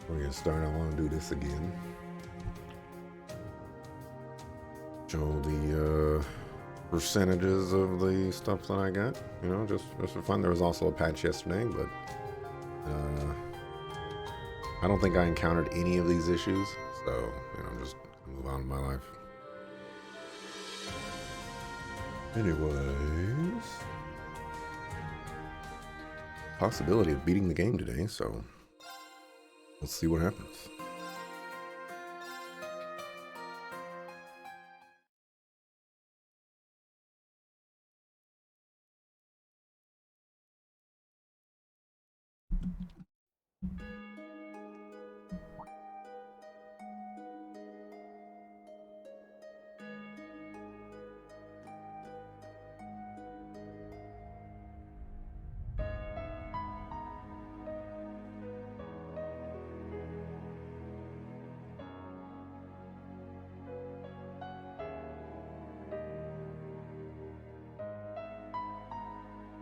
We're gonna start. I want to do this again. Show the percentages of the stuff that I got. You know, just for fun. There was also a patch yesterday, but I don't think I encountered any of these issues. So you know, just move on with my life. Anyways, possibility of beating the game today. So let's see what happens.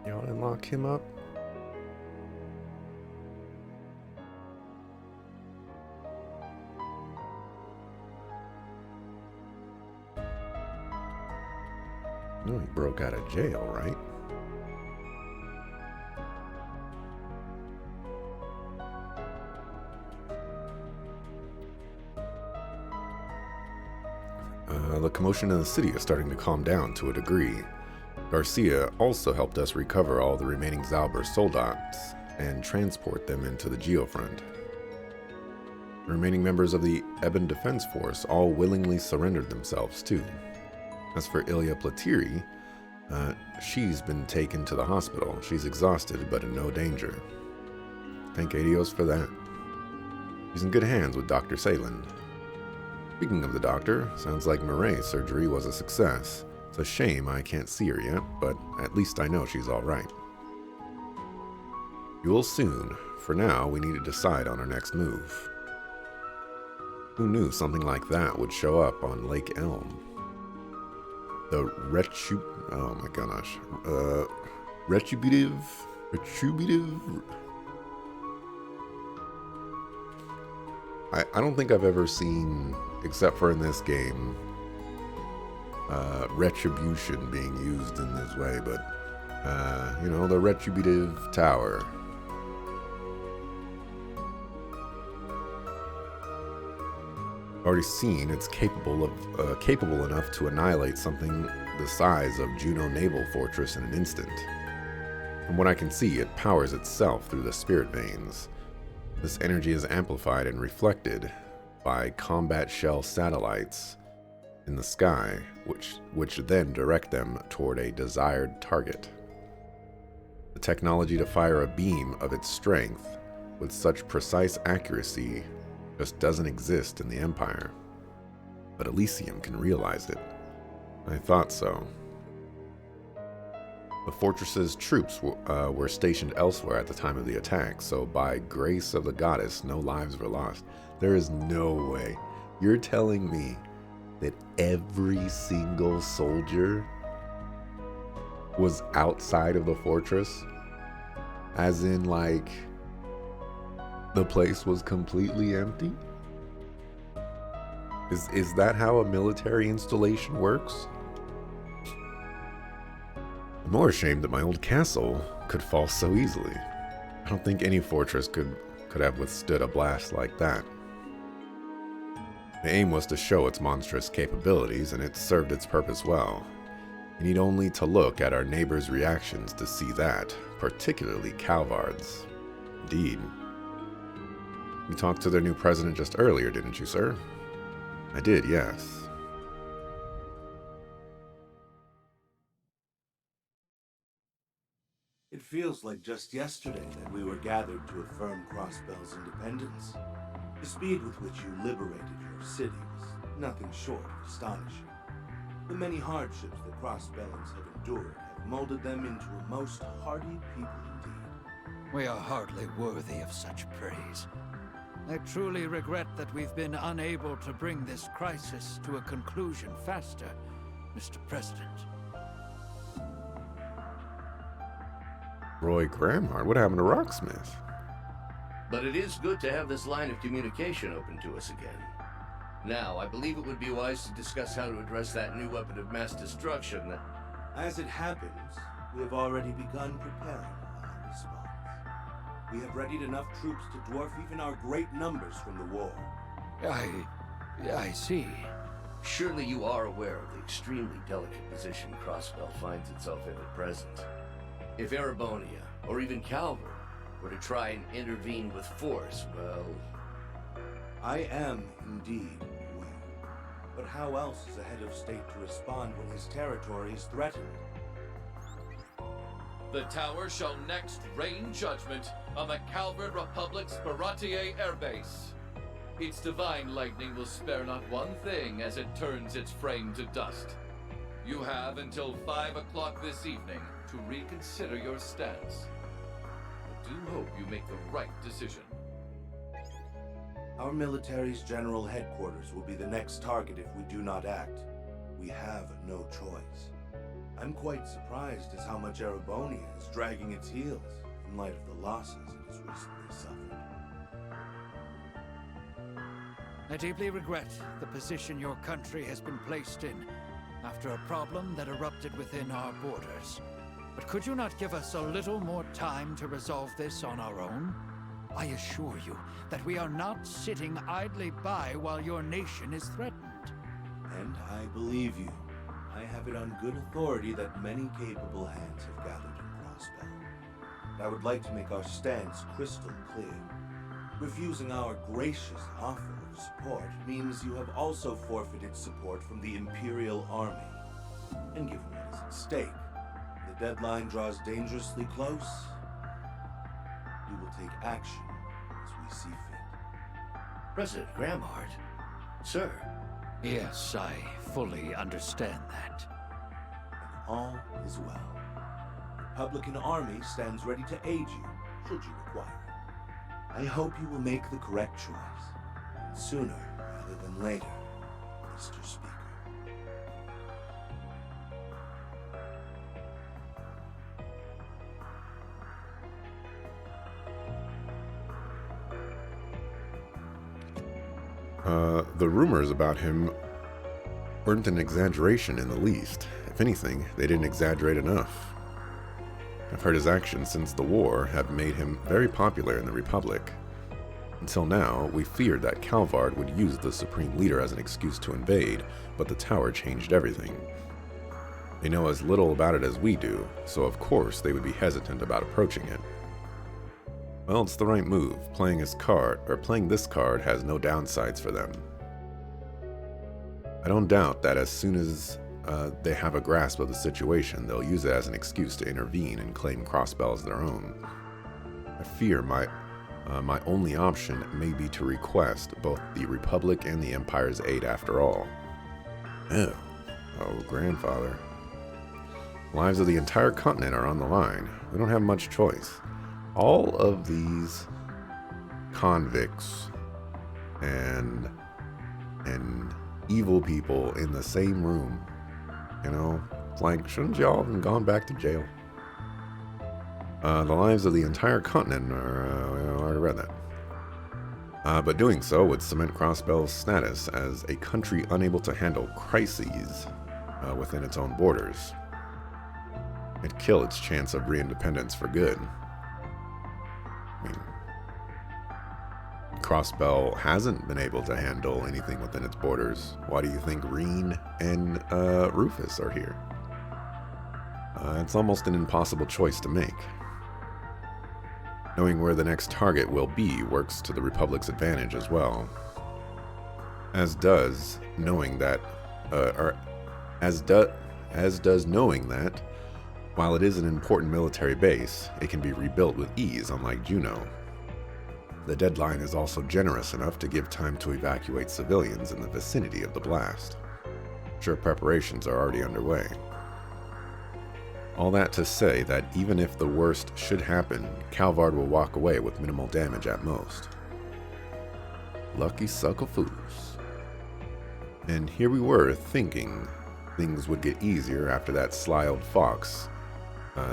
Y'all didn't lock him up? No, he broke out of jail, right? The commotion in the city is starting to calm down to a degree. Garcia also helped us recover all the remaining Zauber soldats and transport them into the Geofront. The remaining members of the Ebon Defense Force all willingly surrendered themselves too. As for Ilya Platiri, she's been taken to the hospital. She's exhausted but in no danger. Thank Adios for that. She's in good hands with Dr. Salen. Speaking of the doctor, sounds like Murray's surgery was a success. It's a shame I can't see her yet, but at least I know she's all right. You will soon. For now, we need to decide on our next move. Who knew something like that would show up on Lake Elm? The oh my gosh. Retributive. I don't think I've ever seen, except for in this game, retribution being used in this way, but you know, the Retributive Tower. Already seen it's capable enough to annihilate something the size of Juno Naval Fortress in an instant. From what I can see, it powers itself through the spirit veins. This energy is amplified and reflected by combat shell satellites in the sky, which then direct them toward a desired target. The technology to fire a beam of its strength with such precise accuracy just doesn't exist in the Empire. But Elysium can realize it. I thought so. The fortress's troops were stationed elsewhere at the time of the attack, so by grace of the goddess, no lives were lost. There is no way. You're telling me that every single soldier was outside of the fortress? As in, like, the place was completely empty? Is that how a military installation works? I'm more ashamed that my old castle could fall so easily. I don't think any fortress could have withstood a blast like that. The aim was to show its monstrous capabilities, and it served its purpose well. You need only to look at our neighbors' reactions to see that, particularly Calvard's. Indeed. You talked to their new president just earlier, didn't you, sir? I did, yes. It feels like just yesterday that we were gathered to affirm Crossbell's independence. The speed with which you liberated your city was nothing short of astonishing. The many hardships that Crossbellans have endured have molded them into a most hardy people indeed. We are hardly worthy of such praise. I truly regret that we've been unable to bring this crisis to a conclusion faster, Mr. President. Roy Gramhart? What happened to Rocksmith? But it is good to have this line of communication open to us again. Now, I believe it would be wise to discuss how to address that new weapon of mass destruction that... As it happens, we have already begun preparing our response. We have readied enough troops to dwarf even our great numbers from the war. I see. Surely you are aware of the extremely delicate position Crossbell finds itself in at present. If Erebonia, or even Calvert, were to try and intervene with force, well... I am indeed aware. But how else is a head of state to respond when his territory is threatened? The tower shall next rain judgment on the Calvert Republic's Baratier airbase. Its divine lightning will spare not one thing as it turns its frame to dust. You have until 5 o'clock this evening to reconsider your stance. I do hope you make the right decision. Our military's general headquarters will be the next target if we do not act. We have no choice. I'm quite surprised as how much Erebonia is dragging its heels in light of the losses it has recently suffered. I deeply regret the position your country has been placed in after a problem that erupted within our borders. But could you not give us a little more time to resolve this on our own? I assure you that we are not sitting idly by while your nation is threatened. And I believe you. I have it on good authority that many capable hands have gathered in Crossbell. And I would like to make our stance crystal clear. Refusing our gracious offer of support means you have also forfeited support from the Imperial Army. And given what is at stake, the deadline draws dangerously close. We will take action as we see fit. President Gramhart? Sir? Yes, I fully understand that. And all is well. The Republican Army stands ready to aid you, should you require it. I hope you will make the correct choice, and sooner rather than later, Mr. Speaker. The rumors about him weren't an exaggeration in the least. If anything, they didn't exaggerate enough. I've heard his actions since the war have made him very popular in the Republic. Until now, we feared that Calvard would use the Supreme Leader as an excuse to invade, but the tower changed everything. They know as little about it as we do, so of course they would be hesitant about approaching it. Well, it's the right move. Playing this card has no downsides for them. I don't doubt that as soon as they have a grasp of the situation, they'll use it as an excuse to intervene and claim Crossbell as their own. I fear my only option may be to request both the Republic and the Empire's aid after all. Oh, grandfather. Lives of the entire continent are on the line. We don't have much choice. All of these convicts and evil people in the same room, you know, it's like, shouldn't y'all have gone back to jail? The lives of the entire continent are, I already read that. But doing so would cement Crossbell's status as a country unable to handle crises within its own borders. It'd kill its chance of re-independence for good. I mean, Crossbell hasn't been able to handle anything within its borders. Why do you think Reen and Rufus are here? It's almost an impossible choice to make. Knowing where the next target will be works to the Republic's advantage as well. As does knowing that, while it is an important military base, it can be rebuilt with ease, unlike Juno. The deadline is also generous enough to give time to evacuate civilians in the vicinity of the blast. Sure, preparations are already underway. All that to say that even if the worst should happen, Calvard will walk away with minimal damage at most. Lucky sucker fools. And here we were thinking things would get easier after that sly old fox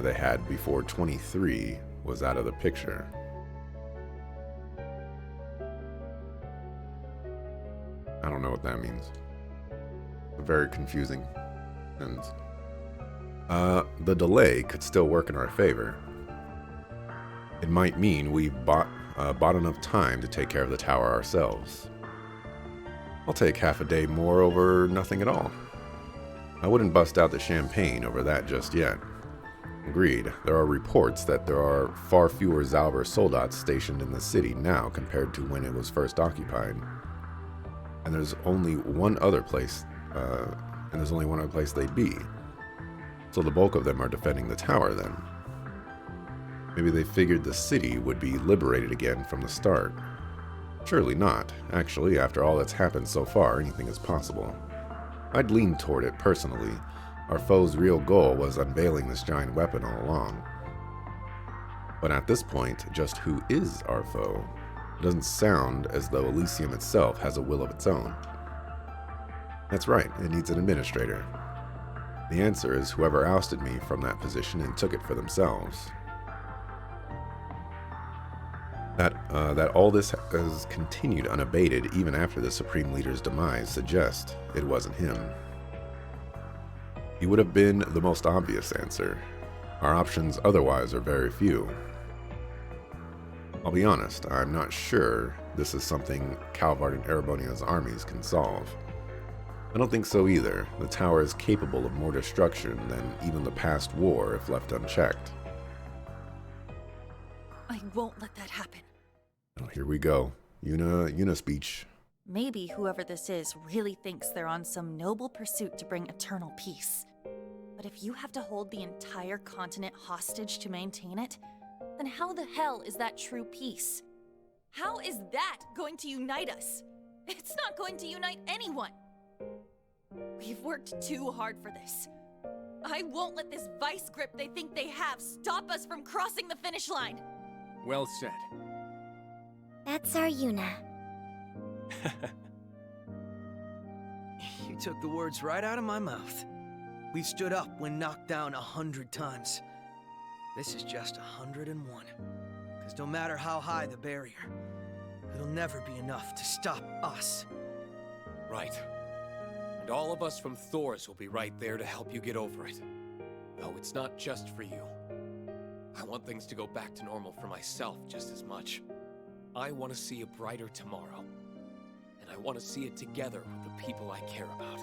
they had before 23 was out of the picture. I don't know what that means. Very confusing. And the delay could still work in our favor. It might mean we bought enough time to take care of the tower ourselves. I'll take half a day more over nothing at all. I wouldn't bust out the champagne over that just yet. Agreed, there are reports that there are far fewer Zauber soldats stationed in the city now compared to when it was first occupied. And there's only one other place they'd be. So the bulk of them are defending the tower then. Maybe they figured the city would be liberated again from the start. Surely not. Actually, after all that's happened so far, anything is possible. I'd lean toward it personally. Our foe's real goal was unveiling this giant weapon all along. But at this point, just who is our foe? It doesn't sound as though Elysium itself has a will of its own. That's right, it needs an administrator. The answer is whoever ousted me from that position and took it for themselves. That all this has continued unabated even after the Supreme Leader's demise suggests it wasn't him. He would have been the most obvious answer. Our options otherwise are very few. I'll be honest, I'm not sure this is something Calvard and Erebonia's armies can solve. I don't think so either. The tower is capable of more destruction than even the past war if left unchecked. I won't let that happen. Oh, here we go. Una speech. Maybe whoever this is really thinks they're on some noble pursuit to bring eternal peace. But if you have to hold the entire continent hostage to maintain it, then how the hell is that true peace? How is that going to unite us? It's not going to unite anyone. We've worked too hard for this. I won't let this vice grip they think they have stop us from crossing the finish line. Well said. That's our Yuna. You took the words right out of my mouth. We've stood up when knocked down 100 times. This is just 101. Because no matter how high the barrier, it'll never be enough to stop us. Right. And all of us from Thor's will be right there to help you get over it. Though it's not just for you. I want things to go back to normal for myself just as much. I want to see a brighter tomorrow. And I want to see it together with the people I care about.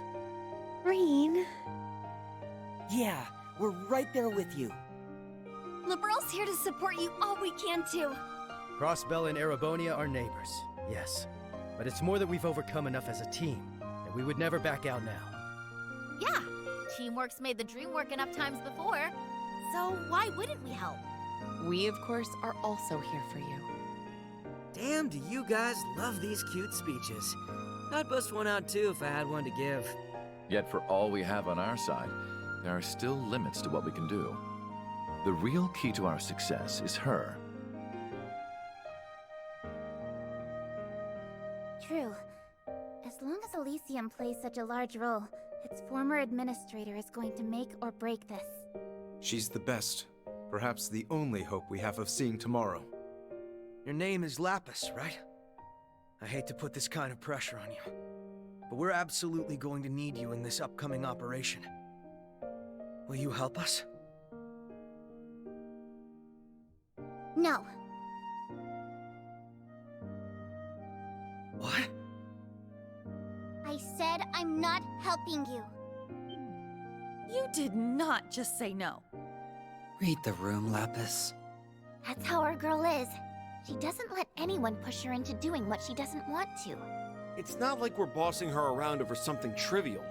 Green. Yeah, we're right there with you. Liberal's here to support you all we can too. Crossbell and Erebonia are neighbors, yes. But it's more that we've overcome enough as a team, and we would never back out now. Yeah, teamwork's made the dream work enough times before. So why wouldn't we help? We, of course, are also here for you. Damn, do you guys love these cute speeches. I'd bust one out too if I had one to give. Yet for all we have on our side, there are still limits to what we can do. The real key to our success is her. True. As long as Elysium plays such a large role, its former administrator is going to make or break this. She's the best. Perhaps the only hope we have of seeing tomorrow. Your name is Lapis, right? I hate to put this kind of pressure on you, but we're absolutely going to need you in this upcoming operation. Will you help us? No. What? I said I'm not helping you. You did not just say no. Read the room, Lapis. That's how our girl is. She doesn't let anyone push her into doing what she doesn't want to. It's not like we're bossing her around over something trivial.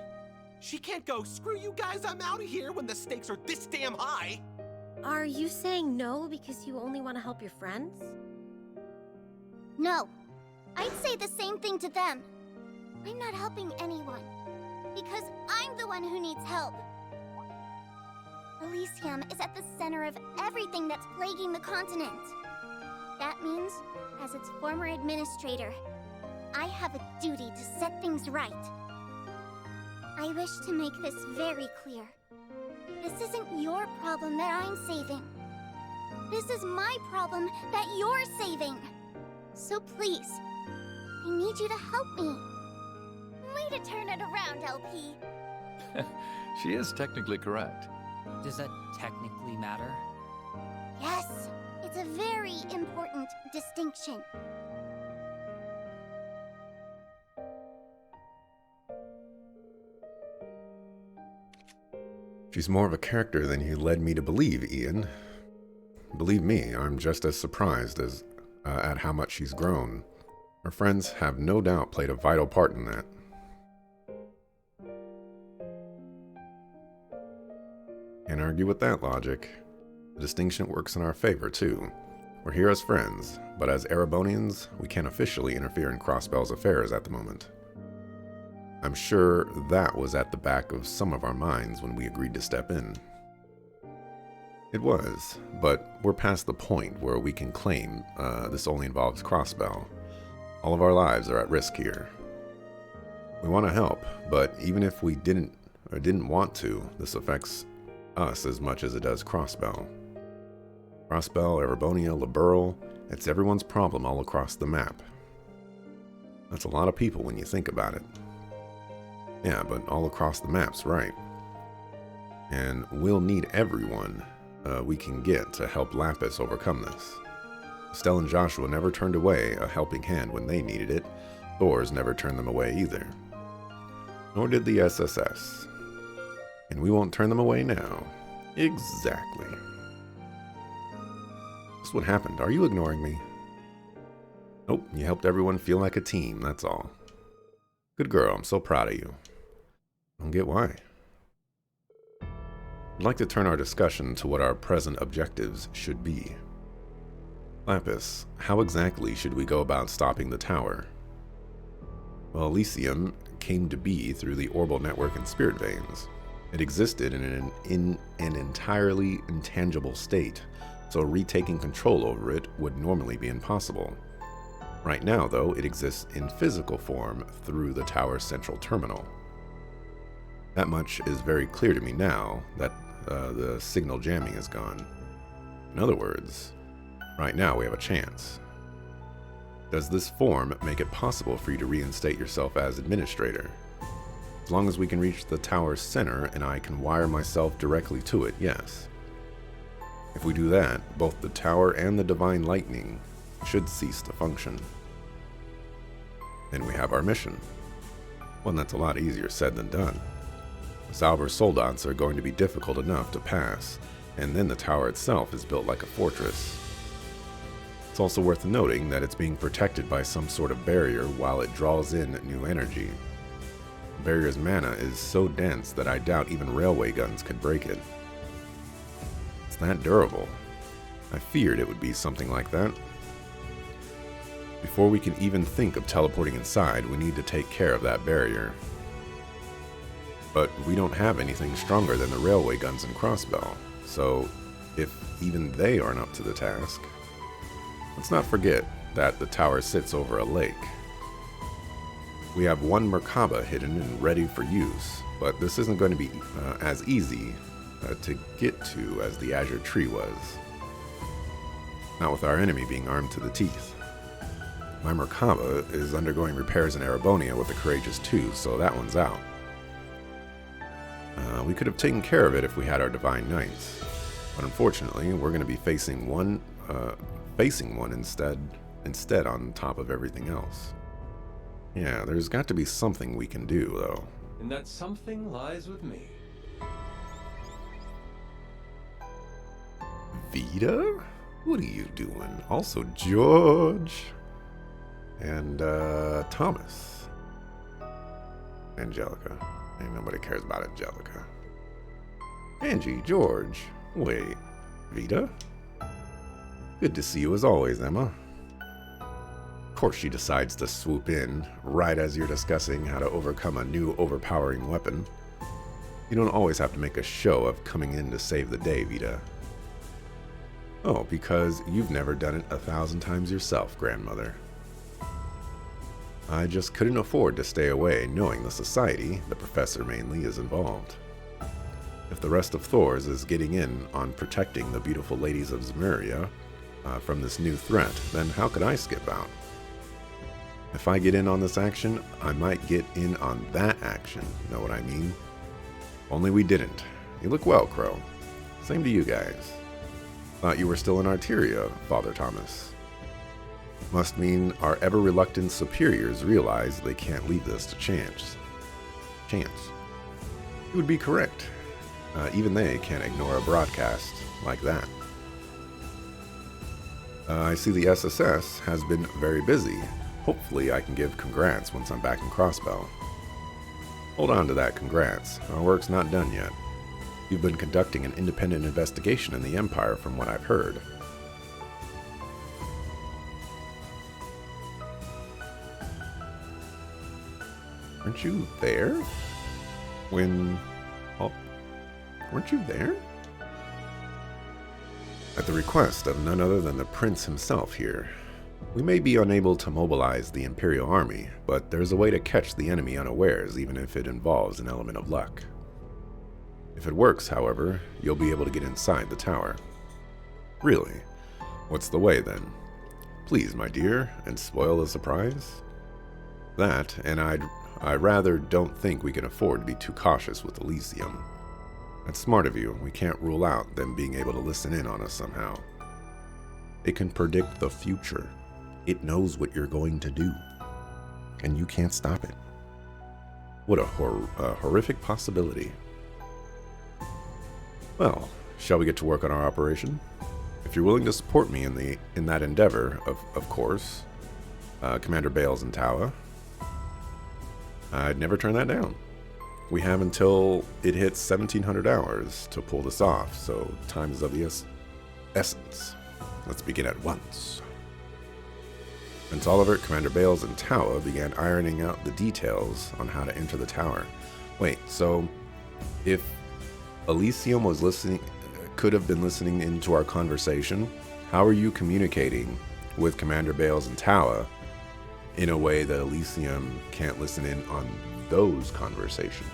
She can't go, screw you guys, I'm out of here when the stakes are this damn high. Are you saying no because you only want to help your friends? No. I'd say the same thing to them. I'm not helping anyone. Because I'm the one who needs help. Elysium is at the center of everything that's plaguing the continent. That means, as its former administrator, I have a duty to set things right. I wish to make this very clear. This isn't your problem that I'm saving. This is my problem that you're saving. So please, I need you to help me. Way to turn it around, LP. She is technically correct. Does that technically matter? Yes, it's a very important distinction. She's more of a character than you led me to believe, Ian. Believe me, I'm just as surprised as at how much she's grown. Her friends have no doubt played a vital part in that. Can't argue with that logic. The distinction works in our favor, too. We're here as friends, but as Erebonians, we can't officially interfere in Crossbell's affairs at the moment. I'm sure that was at the back of some of our minds when we agreed to step in. It was, but we're past the point where we can claim this only involves Crossbell. All of our lives are at risk here. We want to help, but even if we didn't want to, this affects us as much as it does Crossbell. Crossbell, Erebonia, Liberl, it's everyone's problem all across the map. That's a lot of people when you think about it. Yeah, but all across the map's right. And we'll need everyone we can get to help Lapis overcome this. Estelle and Joshua never turned away a helping hand when they needed it. Thors never turned them away either. Nor did the SSS. And we won't turn them away now. Exactly. That's what happened. Are you ignoring me? Nope, you helped everyone feel like a team, that's all. Good girl, I'm so proud of you. I don't get why. I'd like to turn our discussion to what our present objectives should be. Lapis, how exactly should we go about stopping the tower? Well, Elysium came to be through the Orbal Network and Spirit Veins. It existed in an entirely intangible state, so retaking control over it would normally be impossible. Right now, though, it exists in physical form through the tower's central terminal. That much is very clear to me now that the signal jamming is gone. In other words, right now we have a chance. Does this form make it possible for you to reinstate yourself as administrator? As long as we can reach the tower's center and I can wire myself directly to it, yes. If we do that, both the tower and the Divine Lightning should cease to function. Then we have our mission. One that's a lot easier said than done. The Zauber soldats are going to be difficult enough to pass, and then the tower itself is built like a fortress. It's also worth noting that it's being protected by some sort of barrier while it draws in new energy. The barrier's mana is so dense that I doubt even railway guns could break it. It's that durable. I feared it would be something like that. Before we can even think of teleporting inside, we need to take care of that barrier. But we don't have anything stronger than the railway guns and Crossbell, so if even they aren't up to the task... Let's not forget that the tower sits over a lake. We have one Merkaba hidden and ready for use, but this isn't going to be as easy to get to as the Azure Tree was. Not with our enemy being armed to the teeth. My Merkaba is undergoing repairs in Erebonia with the Courageous 2, so that one's out. We could have taken care of it if we had our Divine Knights, but unfortunately, we're going to be facing one instead on top of everything else. Yeah, there's got to be something we can do, though. And that something lies with me. Vita? What are you doing? Also George. And, Thomas. Angelica. Ain't nobody cares about Angelica. Angie, George. Wait, Vita? Good to see you as always, Emma. Of course she decides to swoop in right as you're discussing how to overcome a new overpowering weapon. You don't always have to make a show of coming in to save the day, Vita. Oh, because you've never done it 1,000 times yourself, grandmother. I just couldn't afford to stay away knowing the society, the professor mainly, is involved. If the rest of Thors is getting in on protecting the beautiful ladies of Zemuria from this new threat, then how could I skip out? If I get in on this action, I might get in on that action. Know what I mean? Only we didn't. You look well, Crow. Same to you guys. Thought you were still in Arteria, Father Thomas. Must mean our ever-reluctant superiors realize they can't leave this to chance. You would be correct. Even they can't ignore a broadcast like that. I see the SSS has been very busy. Hopefully I can give congrats once I'm back in Crossbell. Hold on to that congrats. Our work's not done yet. You've been conducting an independent investigation in the Empire from what I've heard. Weren't you there? Weren't you there? At the request of none other than the Prince himself here. We may be unable to mobilize the Imperial Army, but there's a way to catch the enemy unawares even if it involves an element of luck. If it works, however, you'll be able to get inside the tower. Really? What's the way then? Please, my dear, and spoil the surprise? That, and I rather don't think we can afford to be too cautious with Elysium. That's smart of you. We can't rule out them being able to listen in on us somehow. It can predict the future. It knows what you're going to do. And you can't stop it. What a horrific possibility. Well, shall we get to work on our operation? If you're willing to support me in that endeavor, of course, Commander Bales and Tawa, I'd never turn that down. We have until it hits 1700 hours to pull this off, so time is of the essence. Let's begin at once. Prince Oliver, Commander Bales, and Tawa began ironing out the details on how to enter the tower. Wait, so if Elysium was could have been listening into our conversation, how are you communicating with Commander Bales and Tawa in a way that Elysium can't listen in on those conversations?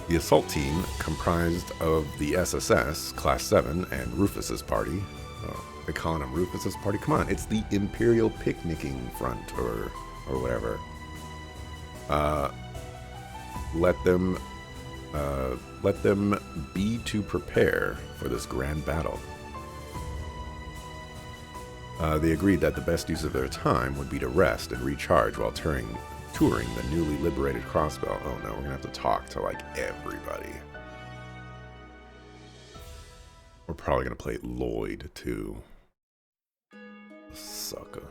The assault team, comprised of the SSS, Class 7, and Rufus's party. Oh, they're calling them Rufus's party? Come on, it's the Imperial Picnicking Front, or whatever. Let them be to prepare for this grand battle. They agreed that the best use of their time would be to rest and recharge while touring the newly liberated Crossbell. Oh no, we're gonna have to talk to like everybody. We're probably gonna play Lloyd too. Sucker.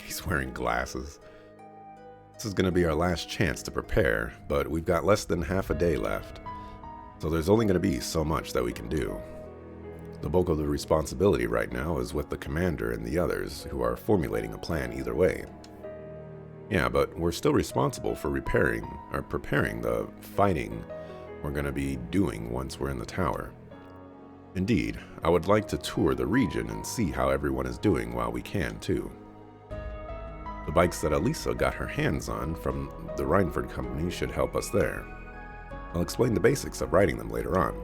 He's wearing glasses. This is gonna be our last chance to prepare, but we've got less than half a day left. So there's only gonna be so much that we can do. The bulk of the responsibility right now is with the commander and the others who are formulating a plan either way. Yeah, but we're still responsible for preparing the fighting we're going to be doing once we're in the tower. Indeed, I would like to tour the region and see how everyone is doing while we can too. The bikes that Elisa got her hands on from the Rhineford Company should help us there. I'll explain the basics of riding them later on.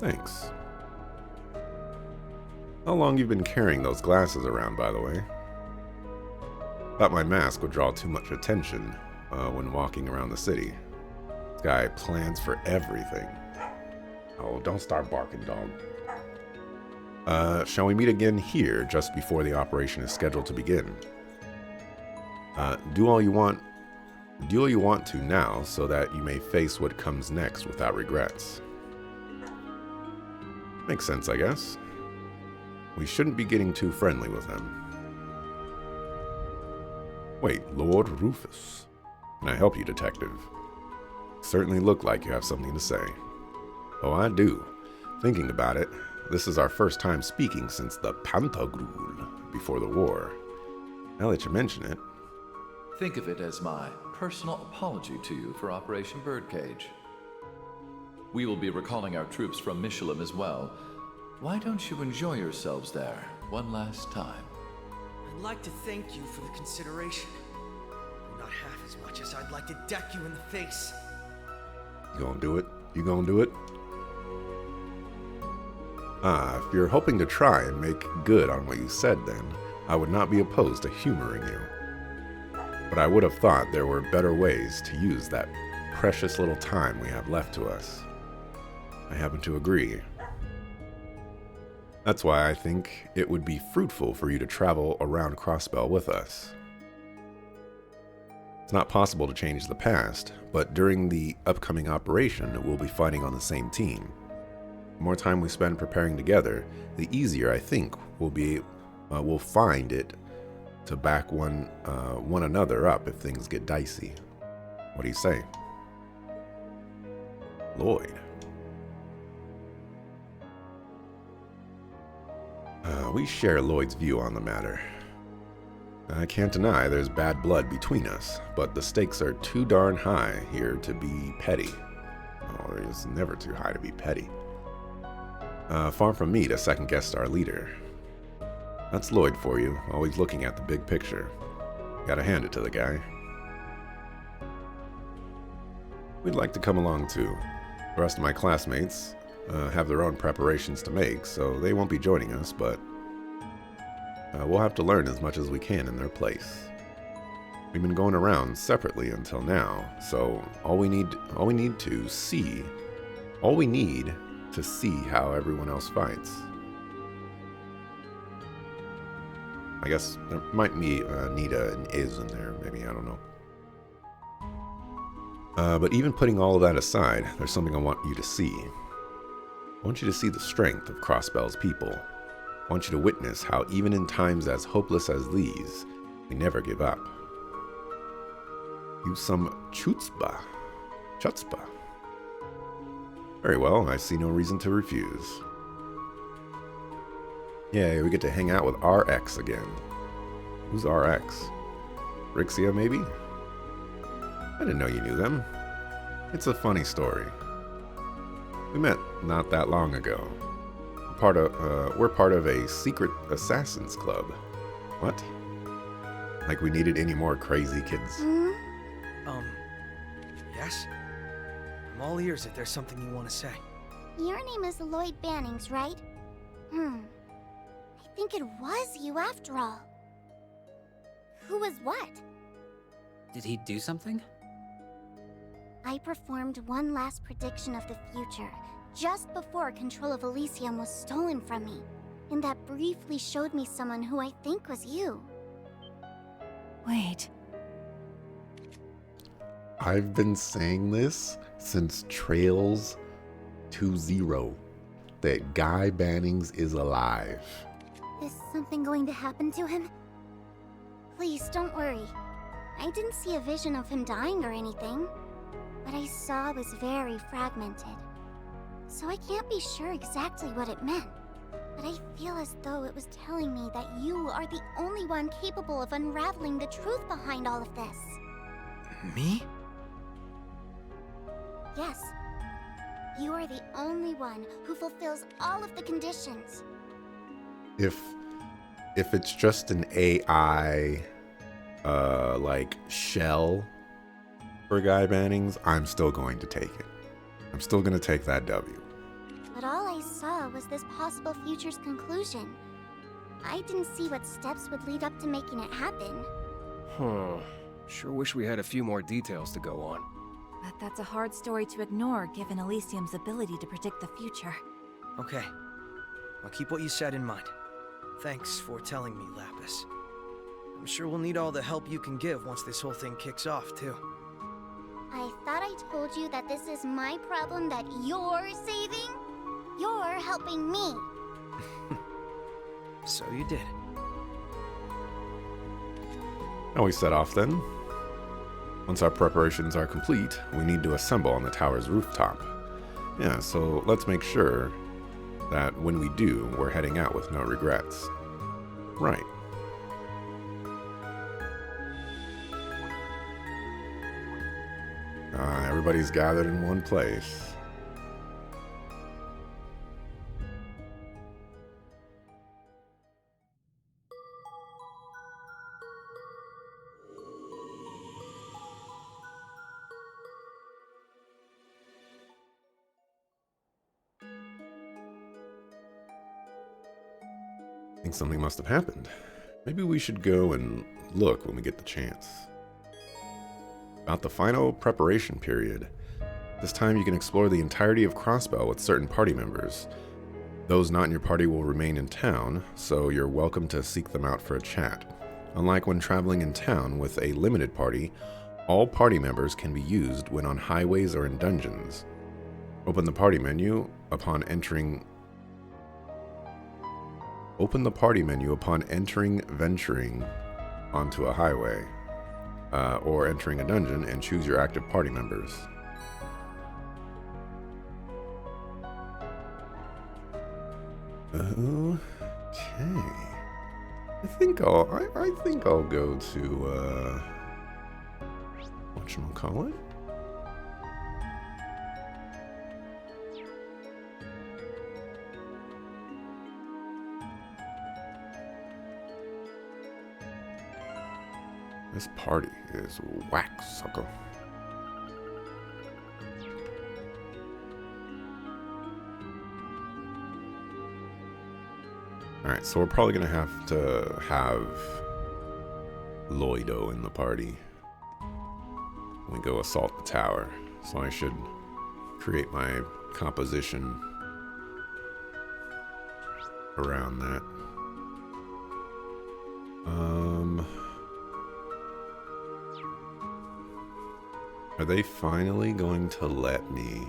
Thanks. How long you've been carrying those glasses around, by the way? Thought my mask would draw too much attention when walking around the city. This guy plans for everything. Oh, don't start barking, dog. Shall we meet again here just before the operation is scheduled to begin? Do all you want to now so that you may face what comes next without regrets. Makes sense, I guess. We shouldn't be getting too friendly with them. Wait, Lord Rufus. Can I help you, Detective? Certainly look like you have something to say. Oh, I do. Thinking about it, this is our first time speaking since the Pantagruel before the war. Now that you mention it. Think of it as my personal apology to you for Operation Birdcage. We will be recalling our troops from Michelin as well. Why don't you enjoy yourselves there one last time? I'd like to thank you for the consideration. Not half as much as I'd like to deck you in the face. You gonna do it? You gonna do it? If you're hoping to try and make good on what you said then, I would not be opposed to humoring you. But I would have thought there were better ways to use that precious little time we have left to us. I happen to agree. That's why I think it would be fruitful for you to travel around Crossbell with us. It's not possible to change the past, but during the upcoming operation, we'll be fighting on the same team. The more time we spend preparing together, the easier I think we'll find it to back one another up if things get dicey. What do you say? Lloyd. We share Lloyd's view on the matter. I can't deny there's bad blood between us, but the stakes are too darn high here to be petty. Oh, it's never too high to be petty. Far from me to second-guess our leader. That's Lloyd for you, always looking at the big picture. Gotta hand it to the guy. We'd like to come along too. The rest of my classmates have their own preparations to make, so they won't be joining us, but we'll have to learn as much as we can in their place. We've been going around separately until now, so all we need to see how everyone else fights. I guess there might be need an is in there, maybe, I don't know. But even putting all of that aside, there's something I want you to see. I want you to see the strength of Crossbell's people. I want you to witness how even in times as hopeless as these, we never give up. Use some chutzpah. Very well, I see no reason to refuse. Yay, we get to hang out with RX again. Who's RX? Rixia, maybe? I didn't know you knew them. It's a funny story. We met not that long ago. We're part of a secret assassins club. What? Like we needed any more crazy kids? Yes? I'm all ears if there's something you want to say. Your name is Lloyd Bannings, right? I think it was you after all. Who was what? Did he do something? I performed one last prediction of the future, just before control of Elysium was stolen from me. And that briefly showed me someone who I think was you. Wait. I've been saying this since Trails 2-0, that Guy Bannings is alive. Is something going to happen to him? Please, don't worry. I didn't see a vision of him dying or anything. What I saw was very fragmented. So I can't be sure exactly what it meant. But I feel as though it was telling me that you are the only one capable of unraveling the truth behind all of this. Me? Yes. You are the only one who fulfills all of the conditions. If it's just an AI, like, shell for Guy Bannings, I'm still going to take it. I'm still going to take that W. But all I saw was this possible future's conclusion. I didn't see what steps would lead up to making it happen. Sure wish we had a few more details to go on. But that's a hard story to ignore given Elysium's ability to predict the future. Okay. I'll keep what you said in mind. Thanks for telling me, Lapis. I'm sure we'll need all the help you can give once this whole thing kicks off, too. I thought I told you that this is my problem that you're saving? You're helping me. So you did. Now we set off then. Once our preparations are complete, we need to assemble on the tower's rooftop. Yeah, so let's make sure that when we do, we're heading out with no regrets. Right. Everybody's gathered in one place. think something must have happened. Maybe we should go and look when we get the chance. About the final preparation period. This time you can explore the entirety of Crossbell with certain party members. Those not in your party will remain in town, so you're welcome to seek them out for a chat. Unlike when traveling in town with a limited party, all party members can be used when on highways or in dungeons. Open the party menu upon entering venturing onto a highway, or entering a dungeon, and choose your active party members. Okay. I think I'll go to whatchamacallit? This party is whack, sucker. Alright, so we're probably gonna have to have Lloydo in the party when we go assault the tower. So I should create my composition around that. Are they finally going to let me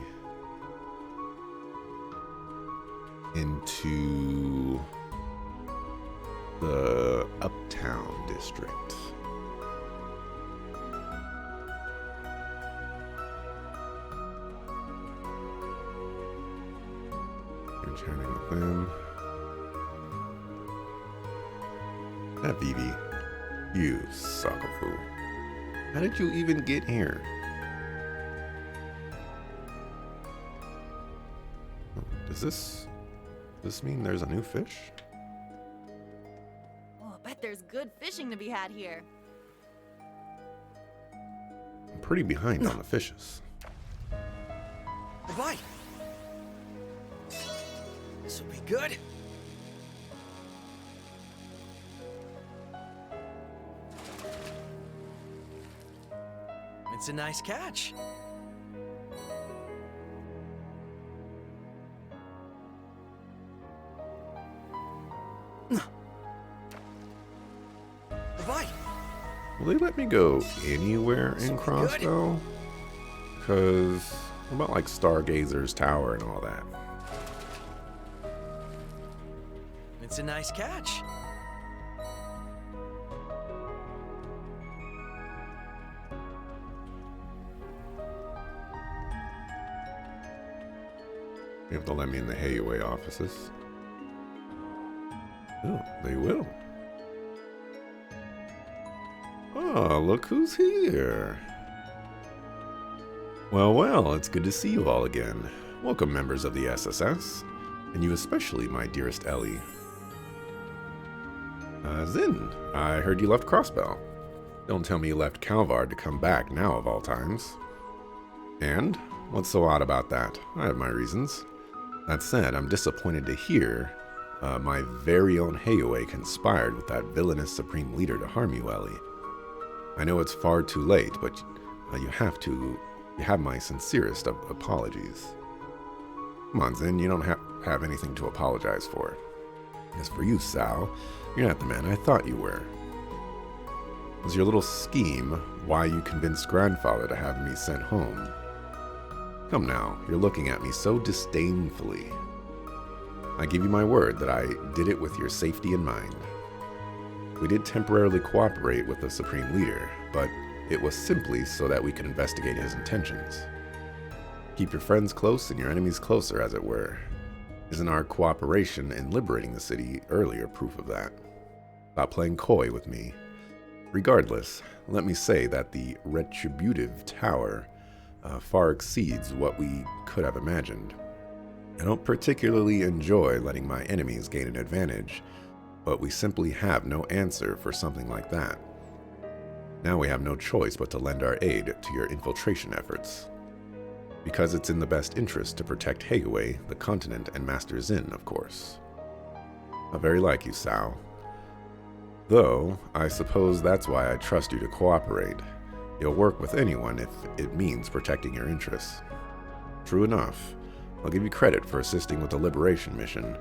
into the Uptown district? You're chatting with them. That Vivi, you sucker fool. How did you even get here? Does this mean there's a new fish? Oh, I bet there's good fishing to be had here. I'm pretty behind on the fishes. Bye. This will be good. It's a nice catch. Bye. Will they let me go anywhere in Crossbell? Because what about like Stargazer's Tower and all that? It's a nice catch. You have to let me in the Hayway offices. Oh, they will. Oh, look who's here. Well, it's good to see you all again. Welcome, members of the SSS, and you especially, my dearest Ellie. Zin, I heard you left Crossbell. Don't tell me you left Calvard to come back now of all times. And? What's so odd about that? I have my reasons. That said, I'm disappointed to hear my very own Hayway conspired with that villainous Supreme Leader to harm you, Ellie. I know it's far too late, but you have my sincerest of apologies. Come on, Zin, you don't have anything to apologize for. As for you, Sal, you're not the man I thought you were. It was your little scheme why you convinced Grandfather to have me sent home. Come now, you're looking at me so disdainfully. I give you my word that I did it with your safety in mind. We did temporarily cooperate with the Supreme Leader, but it was simply so that we could investigate his intentions. Keep your friends close and your enemies closer, as it were. Isn't our cooperation in liberating the city earlier proof of that? Stop playing coy with me. Regardless, let me say that the retributive tower far exceeds what we could have imagined. I don't particularly enjoy letting my enemies gain an advantage, but we simply have no answer for something like that. Now we have no choice but to lend our aid to your infiltration efforts. Because it's in the best interest to protect Hayway, the continent, and Master Zin, of course. Very like you, Sal. Though, I suppose that's why I trust you to cooperate. You'll work with anyone if it means protecting your interests. True enough. I'll give you credit for assisting with the Liberation mission.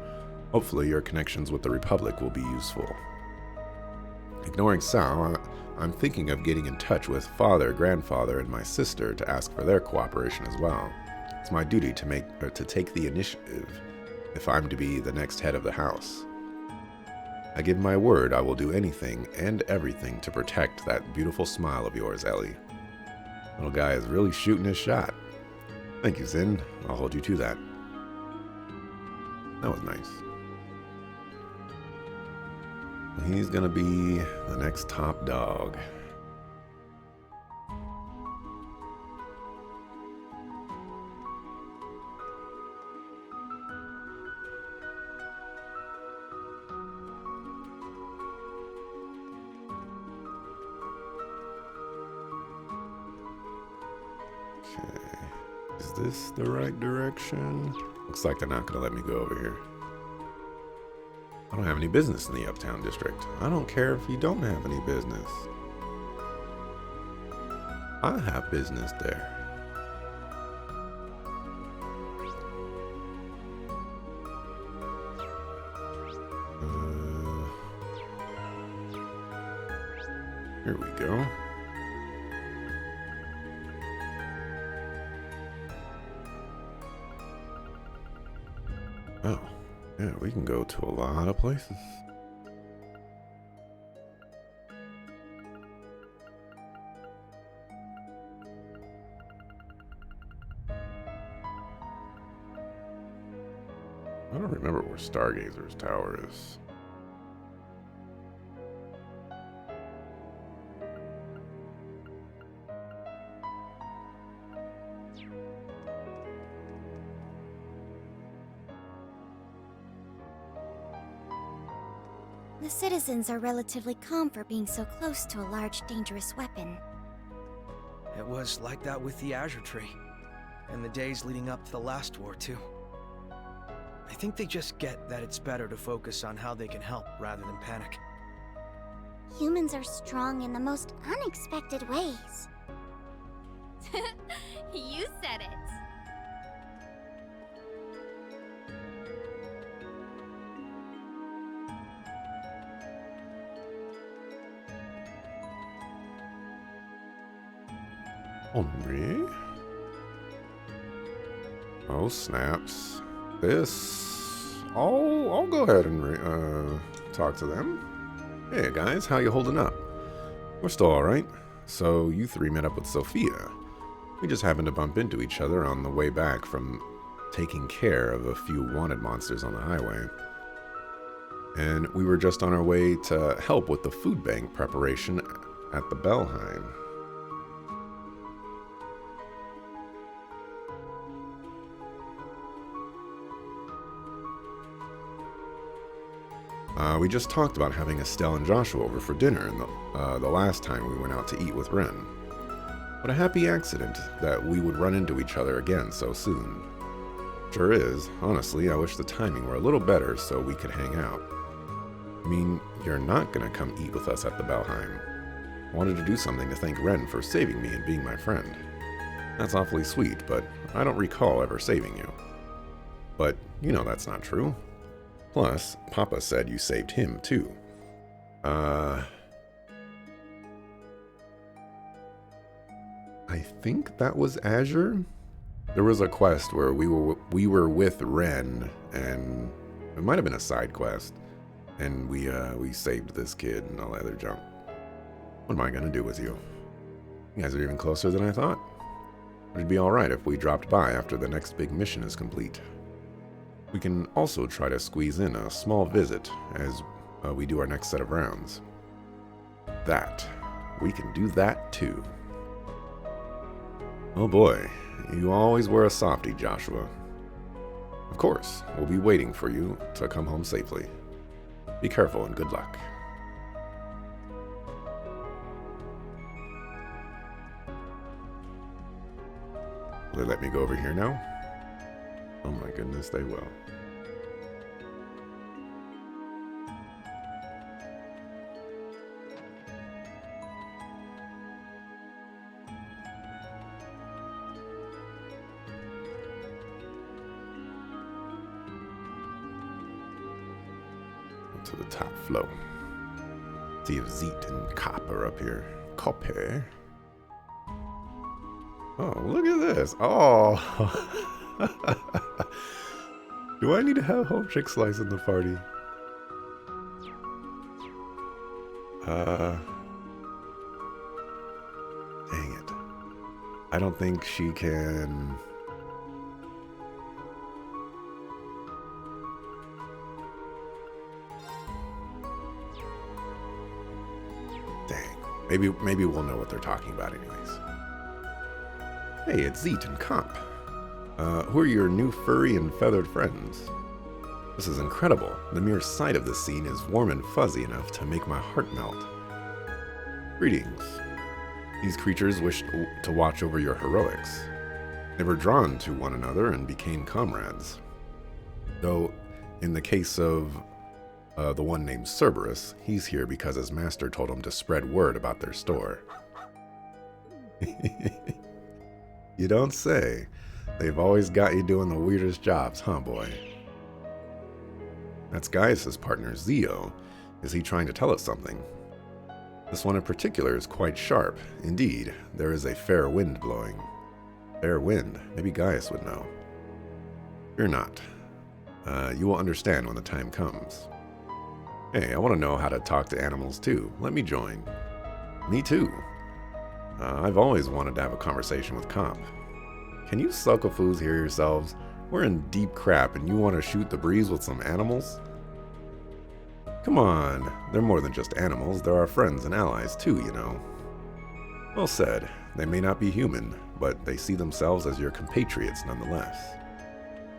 Hopefully your connections with the Republic will be useful. Ignoring Sal, I'm thinking of getting in touch with father, grandfather, and my sister to ask for their cooperation as well. It's my duty to take the initiative if I'm to be the next head of the house. I give my word I will do anything and everything to protect that beautiful smile of yours, Ellie. Little guy is really shooting his shot. Thank you, Zin. I'll hold you to that. That was nice. He's gonna be the next top dog. Okay. Is this the right direction? Looks like they're not gonna let me go over here. I don't have any business in the Uptown District. I don't care if you don't have any business. I have business there. Here we go. Oh, yeah, we can go to a lot of places. I don't remember where Stargazer's tower is. The citizens are relatively calm for being so close to a large, dangerous weapon. It was like that with the Azure Tree, and the days leading up to the last war, too. I think they just get that it's better to focus on how they can help rather than panic. Humans are strong in the most unexpected ways. You said it. Henri? Oh, snaps. I'll go ahead and talk to them. Hey guys, how you holding up? We're still alright. So you three met up with Sophia. We just happened to bump into each other on the way back from taking care of a few wanted monsters on the highway. And we were just on our way to help with the food bank preparation at the Belheim. We just talked about having Estelle and Joshua over for dinner the last time we went out to eat with Ren. What a happy accident that we would run into each other again so soon. Sure is. Honestly, I wish the timing were a little better so we could hang out. I mean, you're not gonna come eat with us at the Belheim. I wanted to do something to thank Ren for saving me and being my friend. That's awfully sweet, but I don't recall ever saving you. But you know that's not true. Plus, Papa said you saved him, too. I think that was Azure? There was a quest where we were with Ren, and it might have been a side quest, and we saved this kid and all that other junk. What am I gonna do with you? You guys are even closer than I thought. It'd be alright if we dropped by after the next big mission is complete. We can also try to squeeze in a small visit as we do our next set of rounds. We can do that too. Oh boy, you always were a softie, Joshua. Of course, we'll be waiting for you to come home safely. Be careful and good luck. Will they let me go over here now? Oh my goodness, they will. to the top floor. See if Zeet and Cop are up here. Copper. Oh, look at this. Oh. Do I need to have Home Chick Slice in the party? Dang it. I don't think she can... Dang. Maybe we'll know what they're talking about anyways. Hey, it's Zeet and Comp. Who are your new furry and feathered friends? This is incredible. The mere sight of this scene is warm and fuzzy enough to make my heart melt. Greetings. These creatures wished to watch over your heroics. They were drawn to one another and became comrades. Though, in the case of the one named Cerberus, he's here because his master told him to spread word about their store. You don't say. They've always got you doing the weirdest jobs, huh, boy? That's Gaius' partner, Zio. Is he trying to tell us something? This one in particular is quite sharp. Indeed, there is a fair wind blowing. Fair wind? Maybe Gaius would know. Fear not. You will understand when the time comes. Hey, I want to know how to talk to animals too. Let me join. Me too. I've always wanted to have a conversation with Comp. Can you sucklefoos hear yourselves? We're in deep crap and you want to shoot the breeze with some animals? Come on, they're more than just animals. They're our friends and allies too, you know. Well said. They may not be human, but they see themselves as your compatriots nonetheless.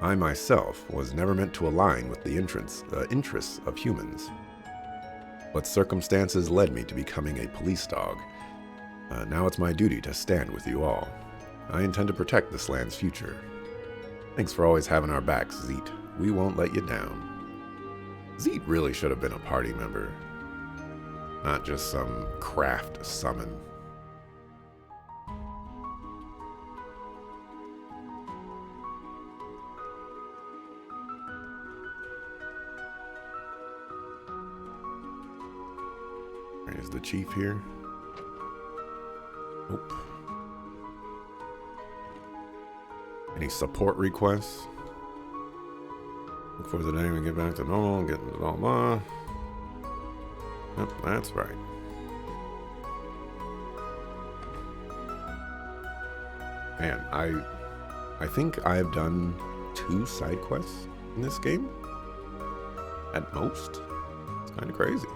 I myself was never meant to align with the interests of humans. But circumstances led me to becoming a police dog. Now it's my duty to stand with you all. I intend to protect this land's future. Thanks for always having our backs, Zeet. We won't let you down. Zeet really should have been a party member, not just some craft summon. Is the chief here? Nope. Any support requests? Look for the day we get back to normal, get into all blah. Yep, that's right. Man, I think I've done 2 side quests in this game. At most. It's kind of crazy.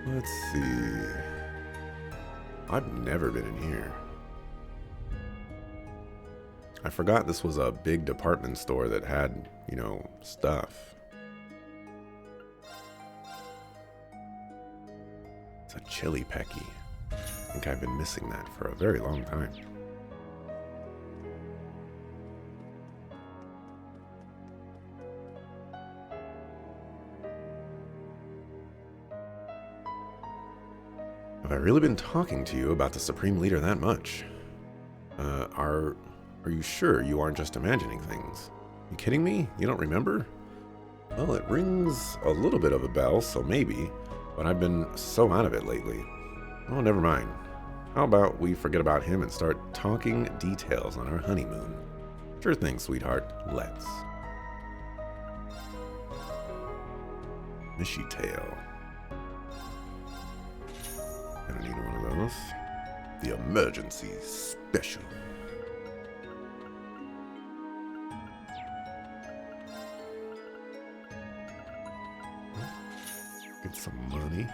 Let's see. I've never been in here. I forgot this was a big department store that had, you know, stuff. It's a chili pecky. I think I've been missing that for a very long time. Have I really been talking to you about the Supreme Leader that much? Are you sure you aren't just imagining things? You kidding me? You don't remember? Well, it rings a little bit of a bell, so maybe, but I've been so out of it lately. Oh, never mind. How about we forget about him and start talking details on our honeymoon? Sure thing, sweetheart. Let's. Mishy tail. Gonna need one of those. The emergency special. Get some money.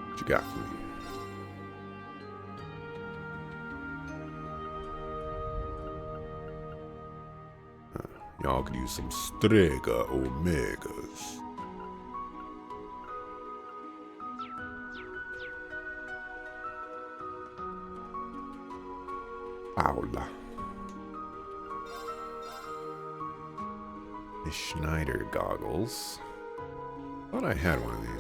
What you got for me? Y'all could use some Strega Omegas. Paula. The Schneider goggles. Thought I had one of these.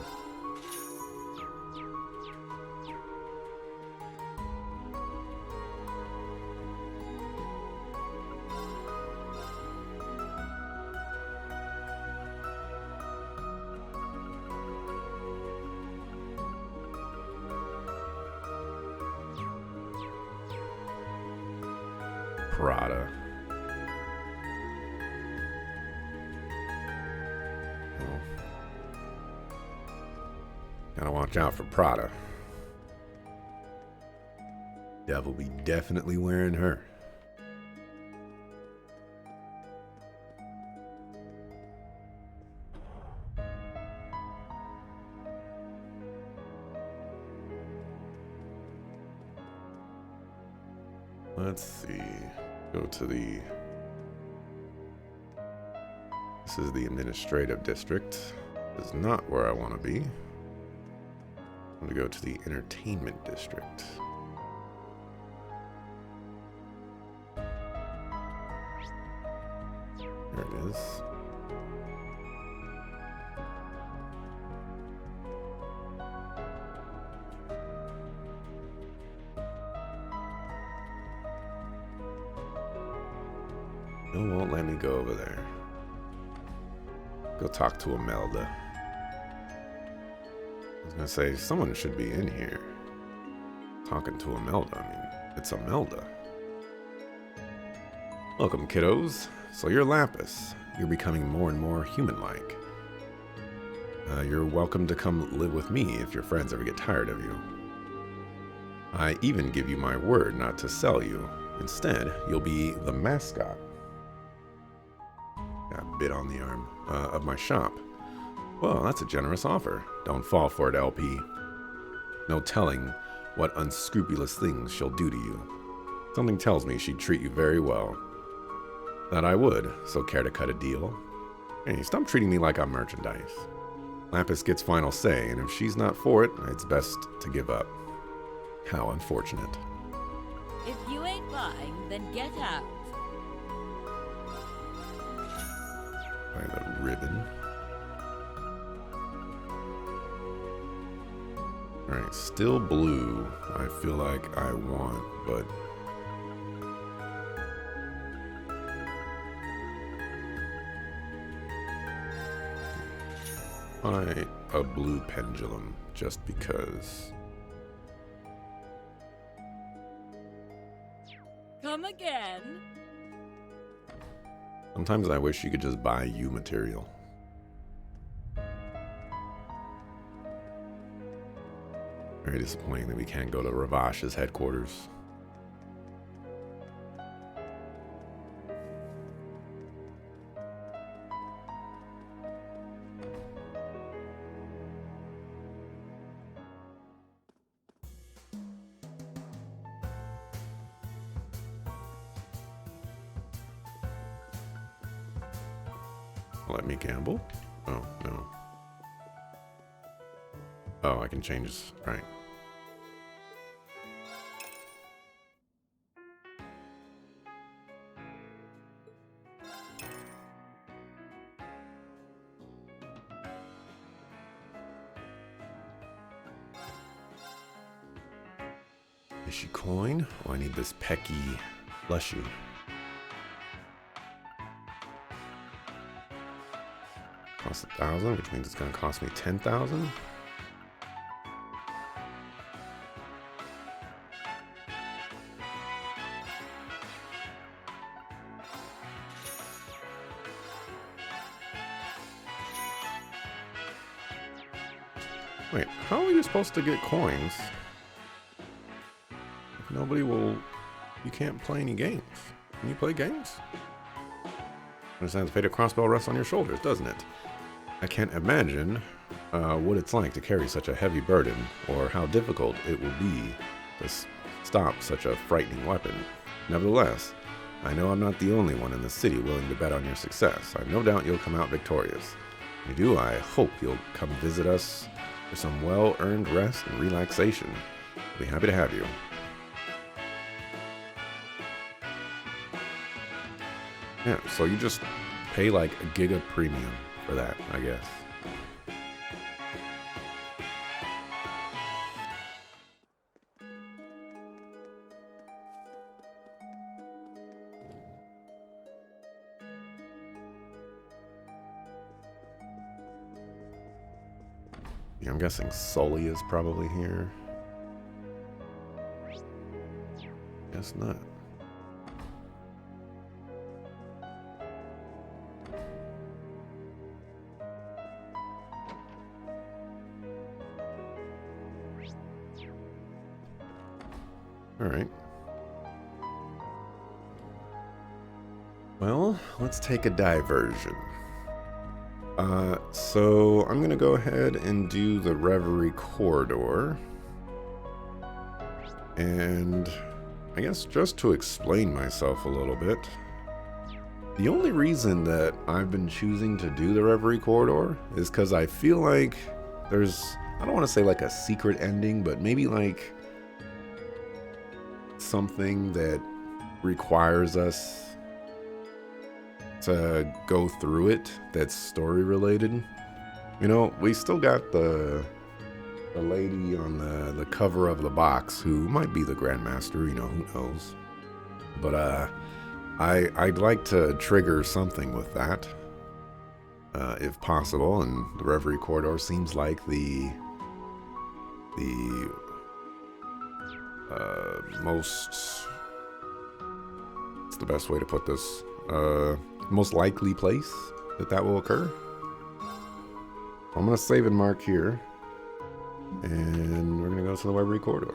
Prada. Well, gotta watch out for Prada. Devil be definitely wearing her. Let's see. Go to the... This is the administrative district. This is not where I want to be. I'm going to go to the entertainment district. There it is. It won't let me go over there. Go talk to Imelda. I was gonna say, someone should be in here. Talking to Imelda, I mean, it's Imelda. Welcome, kiddos. So you're Lapis. You're becoming more and more human-like. You're welcome to come live with me if your friends ever get tired of you. I even give you my word not to sell you. Instead, you'll be the mascot. Got a bit on the arm of my shop. Well, that's a generous offer. Don't fall for it, LP. No telling what unscrupulous things she'll do to you. Something tells me she'd treat you very well. That I would, so care to cut a deal? Hey, stop treating me like I'm merchandise. Lapis gets final say, and if she's not for it, it's best to give up. How unfortunate. If you ain't buying, then get out. By the ribbon. Alright, still blue. I feel like I want, but... Buy a blue pendulum, just because. Come again. Sometimes I wish you could just buy you material. Very disappointing that we can't go to Ravash's headquarters. Let me gamble? Oh, no. Oh, I can change this. Right. Is she coin? Oh, I need this Pecky plushie. Cost 1,000, which means it's going to cost me 10,000. Wait, how are you supposed to get coins? If nobody will... You can't play any games. Can you play games? Understand the fate of crossbow rests on your shoulders, doesn't it? I can't imagine what it's like to carry such a heavy burden, or how difficult it will be to stop such a frightening weapon. Nevertheless, I know I'm not the only one in the city willing to bet on your success. I've no doubt you'll come out victorious. If you do, I hope you'll come visit us for some well-earned rest and relaxation. I'll be happy to have you. Yeah, so you just pay like a giga premium for that, I guess. Yeah, I'm guessing Sully is probably here. Guess not. Alright. Well, let's take a diversion. So I'm gonna go ahead and do the Reverie corridor. And I guess just to explain myself a little bit, the only reason that I've been choosing to do the Reverie corridor is because I feel like there's, I don't want to say like a secret ending, but maybe like something that requires us to go through it that's story related. You know, we still got the lady on the cover of the box who might be the Grandmaster, you know, who knows. But I'd like to trigger something with that, if possible, and the Reverie corridor seems like the most, what's the best way to put this, most likely place that will occur. I'm gonna save and mark here, and we're gonna go to the Reverie corridor.